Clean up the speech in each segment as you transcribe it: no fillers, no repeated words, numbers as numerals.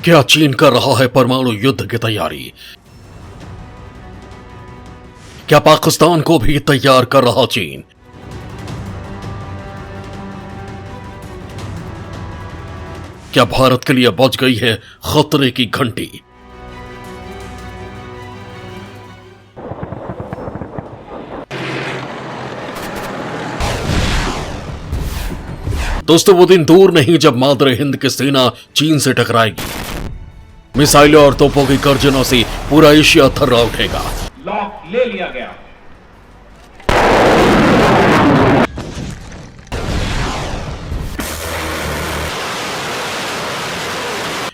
क्या चीन कर रहा है परमाणु युद्ध की तैयारी? क्या पाकिस्तान को भी तैयार कर रहा चीन? क्या भारत के लिए बज गई है खतरे की घंटी? दोस्तों, वो दिन दूर नहीं जब मादर हिंद की सेना चीन से टकराएगी। मिसाइलों और तोपों की गर्जनों से पूरा एशिया थर्रा उठेगा। लॉक ले लिया गया।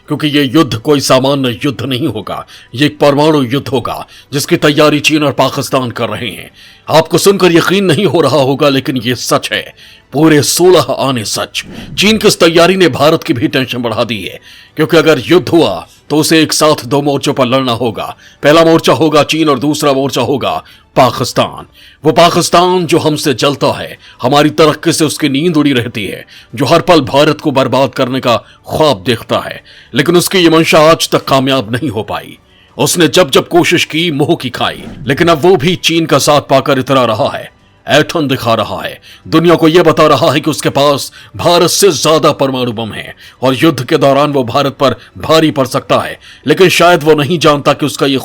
क्योंकि ये युद्ध कोई सामान्य युद्ध नहीं होगा, ये एक परमाणु युद्ध होगा जिसकी तैयारी चीन और पाकिस्तान कर रहे हैं। आपको सुनकर यकीन नहीं हो रहा होगा, लेकिन ये सच है, पूरे 16 आने सच। चीन की इस तैयारी ने भारत की भी टेंशन बढ़ा दी है, क्योंकि अगर युद्ध हुआ तो उसे एक साथ 2 मोर्चों पर लड़ना होगा। पहला मोर्चा होगा चीन और दूसरा मोर्चा होगा पाकिस्तान। वो पाकिस्तान जो हमसे जलता है, हमारी तरक्की से उसकी नींद उड़ी रहती है, जो हर पल भारत को बर्बाद करने का ख्वाब देखता है, लेकिन उसकी ये मंशा आज तक कामयाब नहीं हो पाई। उसने जब जब कोशिश की मुंह की खाई, लेकिन अब वो भी चीन का साथ पाकर इतरा रहा है, ऐठन दिखा रहा है, दुनिया को यह बता रहा है कि उसके पास भारत से ज्यादा परमाणु बम है और युद्ध के दौरान वो भारत पर भारी पड़ सकता है। लेकिन शायद वो नहीं जानता कि उसका ये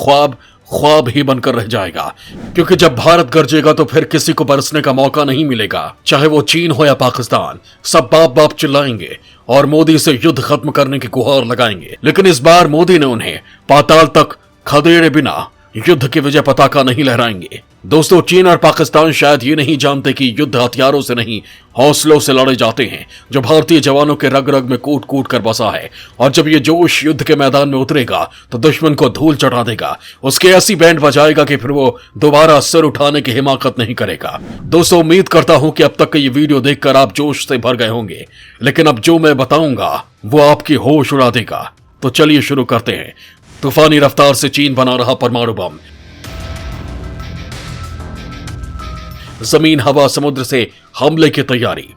ख्वाब ही बनकर रह जाएगा, क्योंकि जब भारत गरजेगा तो फिर किसी को बरसने का मौका नहीं मिलेगा। चाहे वो चीन हो या पाकिस्तान, सब बाप बाप चिल्लाएंगे और मोदी से युद्ध खत्म करने की गुहार लगाएंगे। लेकिन इस बार मोदी ने उन्हें पाताल तक खदेड़े बिना युद्ध की विजय पताका नहीं लहराएंगे। दोस्तों, चीन और पाकिस्तान शायद ये नहीं जानते कि युद्ध हथियारों से नहीं, हौसलों से लड़े जाते हैं, जो भारतीय जवानों के रग रग में कूट कूट कर बसा है। और जब ये जोश युद्ध के मैदान में उतरेगा तो दुश्मन को धूल चढ़ा देगा, उसके ऐसी बैंड बजाएगा कि फिर वो दोबारा सिर उठाने की हिमाकत नहीं करेगा। दोस्तों, उम्मीद करता हूं कि अब तक का ये वीडियो देखकर आप जोश से भर गए होंगे, लेकिन अब जो मैं बताऊंगा वो आपकी होश उड़ा देगा। तो चलिए शुरू करते हैं। तूफानी रफ्तार से चीन बना रहा परमाणु बम। जमीन, हवा, समुद्र से हमले की तैयारी।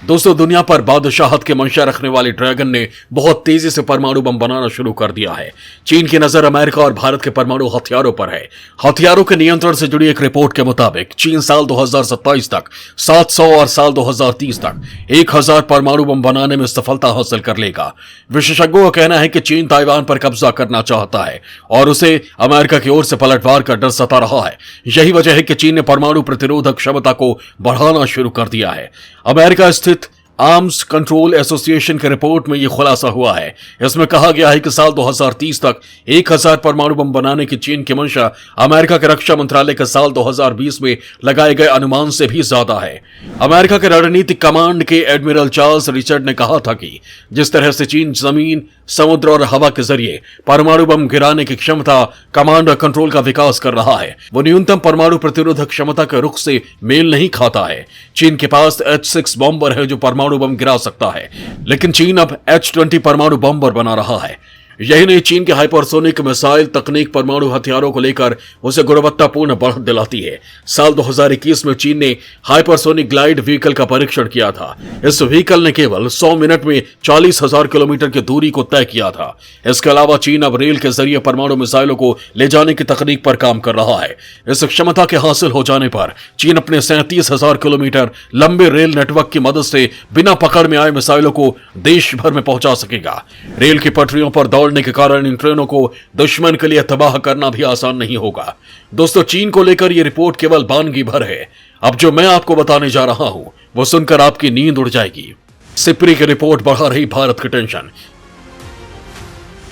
दोस्तों, दुनिया पर बादशाहत के मंशा रखने वाले ड्रैगन ने बहुत तेजी से परमाणु बम बनाना शुरू कर दिया है। चीन की नजर अमेरिका और भारत के परमाणु हथियारों पर है। हथियारों के नियंत्रण से जुड़ी एक रिपोर्ट के मुताबिक चीन साल 2027 तक 700 और साल 2030 तक 1000 परमाणु बम बनाने में सफलता हासिल कर लेगा। विशेषज्ञों का कहना है कि चीन ताइवान पर कब्जा करना चाहता है और उसे अमेरिका की ओर से पलटवार का डर सता रहा है। यही वजह है कि चीन ने परमाणु प्रतिरोधक क्षमता को बढ़ाना शुरू कर दिया है। अमेरिका स्थित आर्म्स कंट्रोल एसोसिएशन की रिपोर्ट में यह खुलासा हुआ है। इसमें कहा गया है कि साल 2030 तक 1000 परमाणु बम बनाने की चीन की मंशा अमेरिका के रक्षा मंत्रालय के साल 2020 में लगाए गए अनुमान से भी ज्यादा है। अमेरिका के रणनीतिक कमांड के एडमिरल चार्ल्स रिचर्ड ने कहा था कि जिस तरह से चीन जमीन, समुद्र और हवा के जरिए परमाणु बम गिराने की क्षमता, कमांड और कंट्रोल का विकास कर रहा है, वो न्यूनतम परमाणु प्रतिरोधक क्षमता के रुख से मेल नहीं खाता है। चीन के पास H-6 बॉम्बर है जो परमाणु बम गिरा सकता है, लेकिन चीन अब H-20 परमाणु बॉम्बर बना रहा है। यही नहीं, चीन के हाइपरसोनिक मिसाइल तकनीक परमाणु हथियारों को लेकर उसे गुणवत्तापूर्ण बढ़त दिलाती है। साल 2021 में चीन ने हाइपरसोनिक ग्लाइड व्हीकल का परीक्षण किया था। इस व्हीकल ने केवल 100 मिनट में 40,000 किलोमीटर की दूरी को तय किया था। इसके अलावा चीन अब रेल के जरिए परमाणु मिसाइलों को ले जाने की तकनीक पर काम कर रहा है। इस क्षमता के हासिल हो जाने पर चीन अपने 37,000 किलोमीटर लंबे रेल नेटवर्क की मदद से बिना पकड़ में आए मिसाइलों को देश भर में पहुंचा सकेगा। रेल की पटरियों पर दौड़ने के कारण इन ट्रेनों को दुश्मन के लिए तबाह करना भी आसान नहीं होगा। दोस्तों, चीन को लेकर यह रिपोर्ट केवल बानगी भर है। अब जो मैं आपको बताने जा रहा हूं वो सुनकर आपकी नींद उड़ जाएगी। सिप्री की रिपोर्ट बढ़ा रही भारत की टेंशन।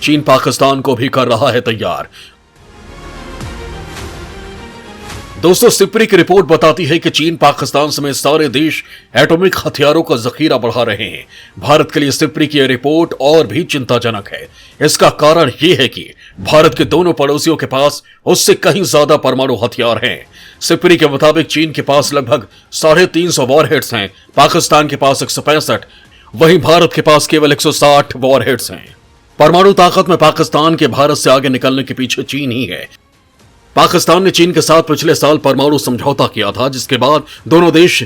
चीन पाकिस्तान को भी कर रहा है तैयार। दोस्तों, सिप्री की रिपोर्ट बताती है कि चीन पाकिस्तान समेत सारे देश एटॉमिक हथियारों का जखीरा बढ़ा रहे हैं। भारत के लिए सिप्री की यह रिपोर्ट और भी चिंताजनक है। इसका कारण यह है कि भारत के दोनों पड़ोसियों के पास उससे कहीं ज्यादा परमाणु हथियार हैं। सिप्री के मुताबिक चीन के पास लगभग 350 वॉरहेड्स हैं, पाकिस्तान के पास 165, वहीं भारत के पास केवल 160 वॉरहेड्स हैं। परमाणु ताकत में पाकिस्तान के भारत से आगे निकलने के पीछे चीन ही है। पाकिस्तान ने चीन के साथ पिछले साल परमाणु समझौता किया था, जिसके बाद दोनों देश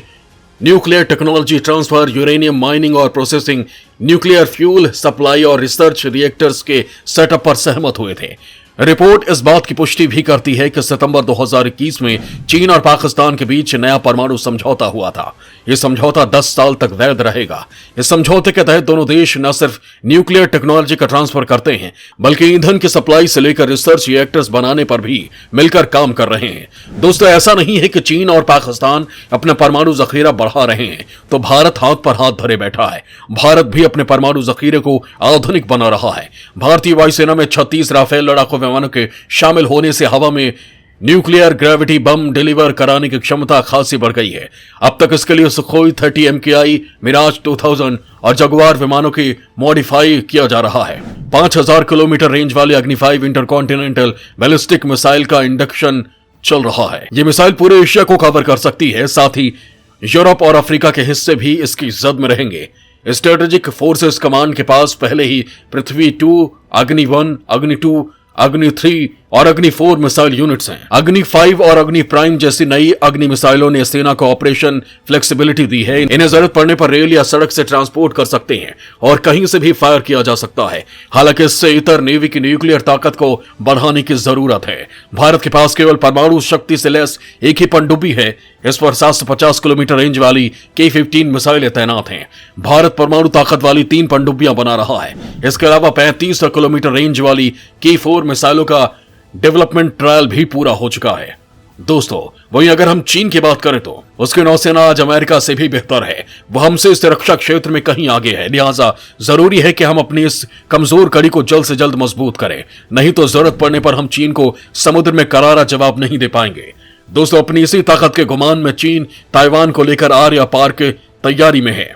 nuclear technology transfer, uranium mining और प्रोसेसिंग, न्यूक्लियर फ्यूल सप्लाई और रिसर्च रिएक्टर्स के सेटअप पर सहमत हुए थे। रिपोर्ट इस बात की पुष्टि भी करती है कि सितंबर 2021 में चीन और पाकिस्तान के बीच नया परमाणु समझौता हुआ था। यह समझौता 10 साल तक वैध रहेगा। इस समझौते के तहत दोनों देश न सिर्फ न्यूक्लियर टेक्नोलॉजी का ट्रांसफर करते हैं, बल्कि ईंधन की सप्लाई से लेकर रिसर्च रिएक्टर्स बनाने पर भी मिलकर काम कर रहे हैं। दोस्तों, ऐसा नहीं है कि चीन और पाकिस्तान अपना परमाणु जखीरा बढ़ा रहे हैं तो भारत हाथ पर हाथ धरे बैठा है। भारत भी अपने परमाणु जखीरे को आधुनिक बना रहा है। भारतीय वायुसेना में 36 राफेल लड़ाकू विमानों के शामिल होने से हवा में न्यूक्लियर ग्रेविटी बम डिलीवर कराने की क्षमता खासी बढ़ गई है। अब तक इसके लिए सुखोई 30 MKI, मिराज 2000 और जगुआर विमानों की मॉडिफाई किया जा रहा है। 5000 किलोमीटर रेंज वाले अग्नि 5 इंटरकॉन्टिनेंटल बैलिस्टिक मिसाइल का इंडक्शन चल रहा है। यह मिसाइल पूरे एशिया को कवर कर सकती है, साथ ही यूरोप और अफ्रीका के हिस्से भी इसकी जद में रहेंगे। स्ट्रेटेजिक फोर्सेस कमांड के पास पहले ही पृथ्वी 2, अग्नि 1, अग्नि 2, अग्नि 3 और अग्नि 4 मिसाइल यूनिट्स हैं। अग्नि 5 और अग्नि प्राइम जैसी नई अग्नि मिसाइलों ने सेना को ऑपरेशन फ्लेक्सिबिलिटी दी है। इन्हें जरूरत पड़ने पर रेल या सड़क से ट्रांसपोर्ट कर सकते हैं और कहीं से भी फायर किया जा सकता है। हालांकि इससे इतर नेवी की न्यूक्लियर ताकत को बढ़ाने की जरूरत है। भारत के पास केवल परमाणु शक्ति से लैस एक ही पनडुब्बी है। इस पर 750 किलोमीटर रेंज वाली K-15 मिसाइलें तैनात हैं। भारत परमाणु ताकत वाली 3 पनडुब्बियां बना रहा है। इसके अलावा 35 किलोमीटर रेंज वाली K-4 मिसाइलों का डेवलपमेंट ट्रायल भी पूरा हो चुका है। दोस्तों, वहीं अगर हम चीन की बात करें तो उसकी नौसेना आज अमेरिका से भी बेहतर है। वह हमसे इस रक्षा क्षेत्र में कहीं आगे है। लिहाजा जरूरी है कि हम अपनी इस कमजोर कड़ी को जल्द से जल्द मजबूत करें, नहीं तो जरूरत पड़ने पर हम चीन को समुद्र में करारा जवाब नहीं दे पाएंगे। दोस्तों, अपनी इसी ताकत के गुमान में चीन ताइवान को लेकर आर या पार के तैयारी में है।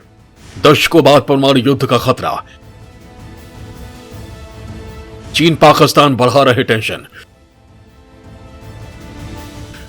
दशकों बाद परमाणु युद्ध का खतरा, चीन पाकिस्तान बढ़ा रहे टेंशन।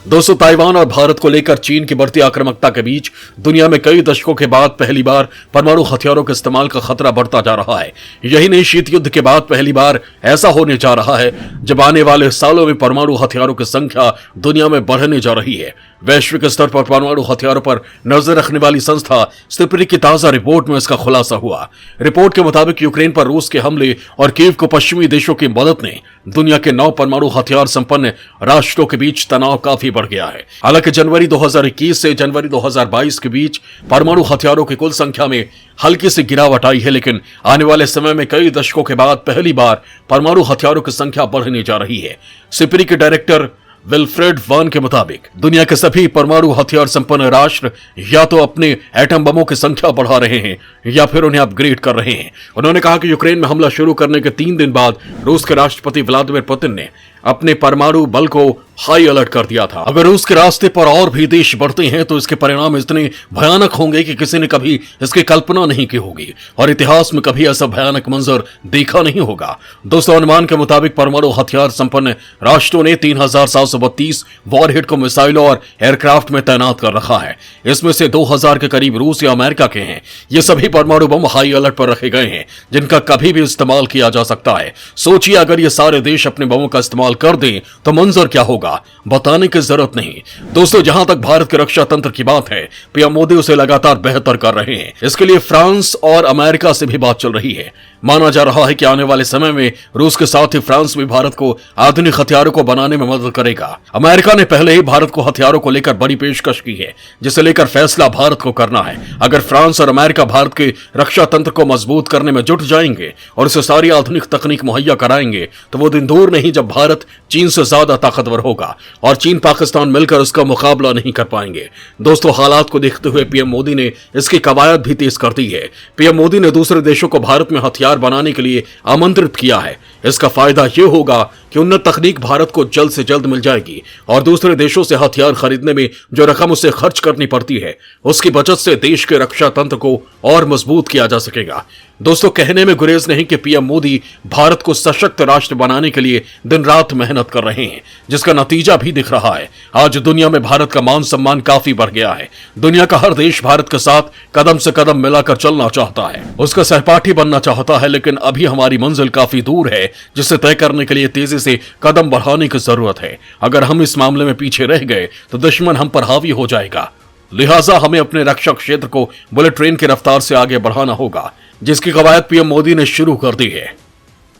दोस्तों, ताइवान और भारत को लेकर चीन की बढ़ती आक्रामकता के बीच दुनिया में कई दशकों के बाद पहली बार परमाणु हथियारों के इस्तेमाल का खतरा बढ़ता जा रहा है। यही नहीं, शीत युद्ध के बाद पहली बार ऐसा होने जा रहा है जब आने वाले सालों में परमाणु हथियारों की संख्या दुनिया में बढ़ने जा रही है। वैश्विक स्तर पर परमाणु हथियारों पर नजर रखने वाली संस्था स्पिरी की ताजा रिपोर्ट में इसका खुलासा हुआ। रिपोर्ट के मुताबिक यूक्रेन पर रूस के हमले और कीव को पश्चिमी देशों की मदद ने दुनिया के 9 परमाणु हथियार संपन्न राष्ट्रों के बीच तनाव काफी बढ़ गया है। हालांकि जनवरी 2021 से जनवरी 2022 के बीच परमाणु हथियारों की कुल संख्या में हल्की सी गिरावट आई है, लेकिन आने वाले समय में कई दशकों के बाद पहली बार परमाणु हथियारों की संख्या बढ़ने जा रही है। स्पिरी के डायरेक्टर विल्फ्रेड वान के मुताबिक दुनिया के सभी परमाणु हथियार संपन्न राष्ट्र या तो अपने एटम बमों की संख्या बढ़ा रहे हैं या फिर उन्हें अपग्रेड कर रहे हैं। उन्होंने कहा कि यूक्रेन में हमला शुरू करने के 3 दिन बाद रूस के राष्ट्रपति व्लादिमीर पुतिन ने अपने परमाणु बल को हाई अलर्ट कर दिया था। अगर रूस के रास्ते पर और भी देश बढ़ते हैं तो इसके परिणाम इतने भयानक होंगे कि किसी ने कभी इसकी कल्पना नहीं की होगी और इतिहास में कभी ऐसा भयानक मंजर देखा नहीं होगा। दोस्तों, अनुमान के मुताबिक परमाणु हथियार संपन्न राष्ट्रों ने 3732 वॉरहेड को मिसाइलों और एयरक्राफ्ट में तैनात कर रखा है। इसमें से 2000 के करीब रूस या अमेरिका के हैं। ये सभी परमाणु बम हाई अलर्ट पर रखे गए हैं जिनका कभी भी इस्तेमाल किया जा सकता है। सोचिए, अगर ये सारे देश अपने बमों का इस्तेमाल कर दें तो मंजर क्या होगा, बताने की जरूरत नहीं। दोस्तों, जहां तक भारत के रक्षा तंत्र की बात है, पीएम मोदी उसे लगातार बेहतर कर रहे हैं। इसके लिए फ्रांस और अमेरिका से भी बात चल रही है। माना जा रहा है कि आने वाले समय में रूस के साथ ही फ्रांस भी भारत को आधुनिक हथियारों को बनाने में मदद करेगा। अमेरिका ने पहले ही भारत को हथियारों को लेकर बड़ी पेशकश की है, जिसे लेकर फैसला भारत को करना है। अगर फ्रांस और अमेरिका भारत के रक्षा तंत्र को मजबूत करने में जुट जाएंगे और उसे सारी आधुनिक तकनीक मुहैया कराएंगे तो वो दिन दूर नहीं जब भारत चीन से ज्यादा ताकतवर होगा और चीन पाकिस्तान मिलकर उसका मुकाबला नहीं कर पाएंगे। दोस्तों, हालात को देखते हुए पीएम मोदी ने इसकी कवायद भी तेज कर दी है। पीएम मोदी ने दूसरे देशों को भारत में हथियार बनाने के लिए आमंत्रित किया है। इसका फायदा यह होगा कि उन्नत तकनीक भारत को जल्द से जल्द मिल जाएगी और दूसरे देशों से हथियार खरीदने में जो रकम उसे खर्च करनी पड़ती है उसकी बचत से देश के रक्षा तंत्र को और मजबूत किया जा सकेगा। दोस्तों, कहने में गुरेज नहीं कि पीएम मोदी भारत को सशक्त राष्ट्र बनाने के लिए दिन रात मेहनत कर रहे हैं, जिसका नतीजा भी दिख रहा है। आज दुनिया में भारत का मान सम्मान काफी बढ़ गया है। दुनिया का हर देश भारत के साथ कदम से कदम मिलाकर चलना चाहता है, उसका सहपाठी बनना चाहता है, लेकिन अभी हमारी मंजिल काफी दूर है, जिसे तय करने के लिए तेजी से कदम बढ़ाने की जरूरत है। अगर हम इस मामले में पीछे रह गए तो दुश्मन हम पर हावी हो जाएगा। लिहाजा हमें अपने रक्षा क्षेत्र को बुलेट ट्रेन की रफ्तार से आगे बढ़ाना होगा, जिसकी कवायद पीएम मोदी ने शुरू कर दी है।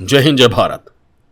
जय हिंद, जय भारत।